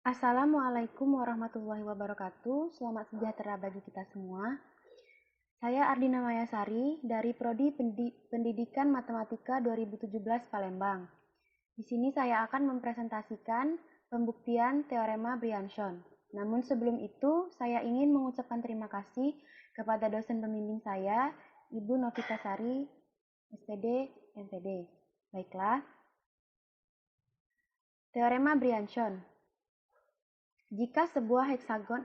Assalamualaikum warahmatullahi wabarakatuh. Selamat sejahtera bagi kita semua. Saya Ardina Mayasari dari Prodi Pendidikan Matematika 2017 Palembang. Di sini saya akan mempresentasikan pembuktian teorema Brianson. Namun sebelum itu, saya ingin mengucapkan terima kasih kepada dosen pembimbing saya, Ibu Novita Sari, SPD, NTD. Baiklah, teorema Brianson. Jika sebuah heksagon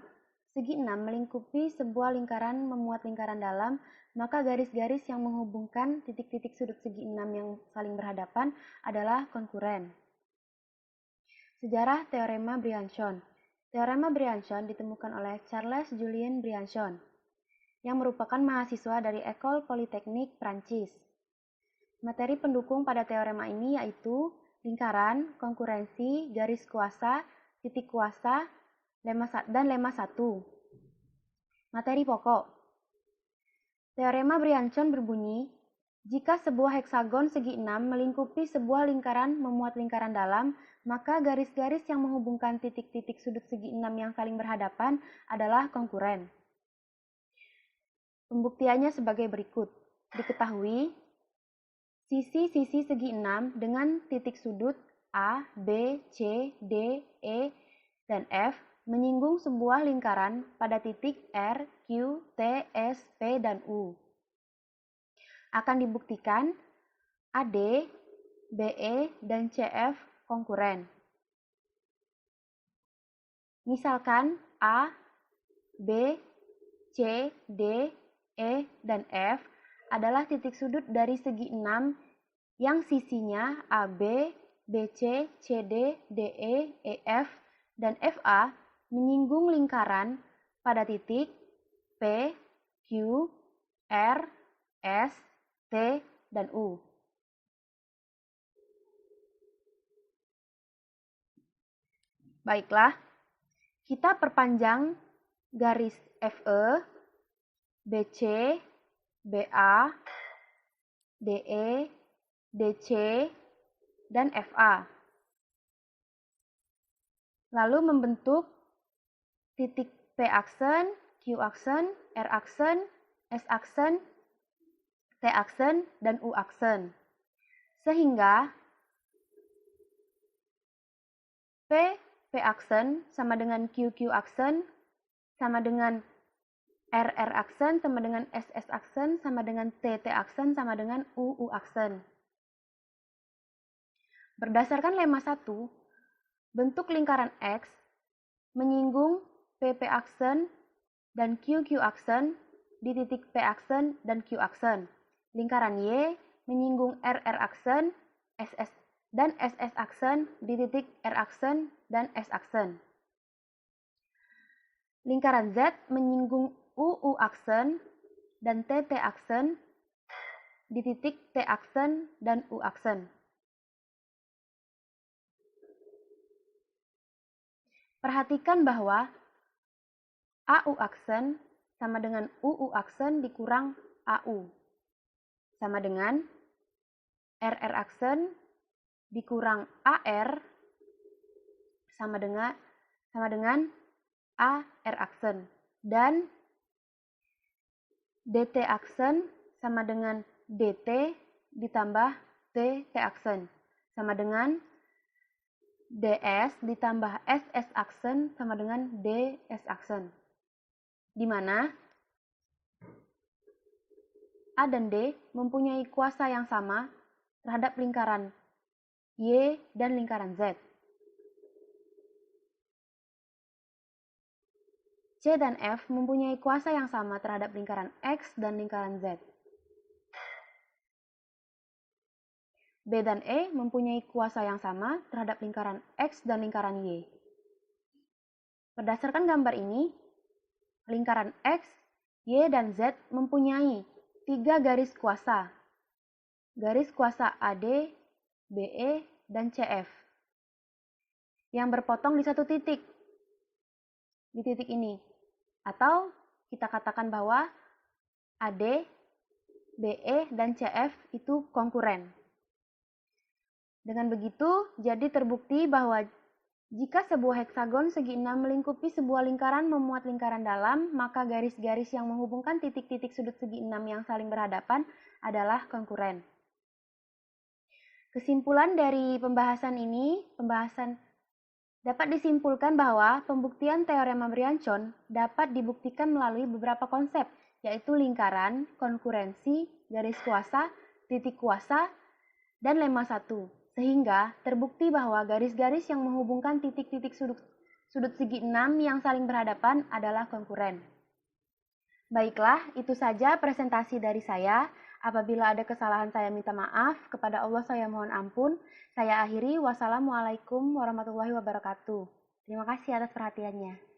segi 6 melingkupi sebuah lingkaran memuat lingkaran dalam, maka garis-garis yang menghubungkan titik-titik sudut segi 6 yang saling berhadapan adalah konkuren. Sejarah teorema Brianson. Teorema Brianson ditemukan oleh Charles Julien Brianson, yang merupakan mahasiswa dari École Polytechnique Prancis. Materi pendukung pada teorema ini yaitu lingkaran, konkurensi, garis kuasa, titik kuasa, dan lemma 1. Materi pokok. Teorema Brianson berbunyi, jika sebuah heksagon segi 6 melingkupi sebuah lingkaran memuat lingkaran dalam, maka garis-garis yang menghubungkan titik-titik sudut segi 6 yang saling berhadapan adalah konkuren. Pembuktiannya sebagai berikut. Diketahui, sisi-sisi segi 6 dengan titik sudut A, B, C, D, E, dan F menyinggung sebuah lingkaran pada titik R, Q, T, S, P, dan U. Akan dibuktikan AD, BE, dan CF konkuren. Misalkan A, B, C, D, E, dan F adalah titik sudut dari segi 6 yang sisinya AB, BC, CD, DE, EF, dan FA menyinggung lingkaran pada titik P, Q, R, S, T, dan U. Baiklah, kita perpanjang garis FE, BC, BA, DE, DC, dan FA. Lalu membentuk titik P aksen, Q aksen, R aksen, S aksen, T aksen, dan U aksen. Sehingga P aksen sama dengan QQ aksen, sama dengan RR aksen, sama dengan SS aksen, sama dengan TT aksen, sama dengan UU aksen. Berdasarkan lemma 1, bentuk lingkaran X menyinggung PP aksen dan QQ aksen di titik P aksen dan Q aksen. Lingkaran Y menyinggung RR aksen dan SS aksen di titik R aksen dan S aksen. Lingkaran Z menyinggung UU aksen dan TT aksen di titik T aksen dan U aksen. Perhatikan bahwa AU aksen sama dengan UU aksen dikurang AU. Sama dengan RR aksen dikurang AR sama dengan AR aksen. Dan DT aksen sama dengan DT ditambah TT aksen. Sama dengan DS ditambah SS aksen sama dengan DS aksen. Di mana A dan D mempunyai kuasa yang sama terhadap lingkaran Y dan lingkaran Z. C dan F mempunyai kuasa yang sama terhadap lingkaran X dan lingkaran Z. B dan E mempunyai kuasa yang sama terhadap lingkaran X dan lingkaran Y. Berdasarkan gambar ini, lingkaran X, Y, dan Z mempunyai 3 garis kuasa. Garis kuasa AD, BE, dan CF. Yang berpotong di satu titik. Di titik ini. Atau kita katakan bahwa AD, BE, dan CF itu konkuren. Dengan begitu, jadi terbukti bahwa Jika sebuah heksagon segi 6 melingkupi sebuah lingkaran memuat lingkaran dalam, maka garis-garis yang menghubungkan titik-titik sudut segi 6 yang saling berhadapan adalah konkuren. Kesimpulan dari pembahasan ini, dapat disimpulkan bahwa pembuktian teorema Briançon dapat dibuktikan melalui beberapa konsep, yaitu lingkaran, konkurensi, garis kuasa, titik kuasa, dan lemma 1. Sehingga terbukti bahwa garis-garis yang menghubungkan titik-titik sudut segi 6 yang saling berhadapan adalah konkuren. Baiklah, itu saja presentasi dari saya. Apabila ada kesalahan saya minta maaf, kepada Allah saya mohon ampun. Saya akhiri, wassalamualaikum warahmatullahi wabarakatuh. Terima kasih atas perhatiannya.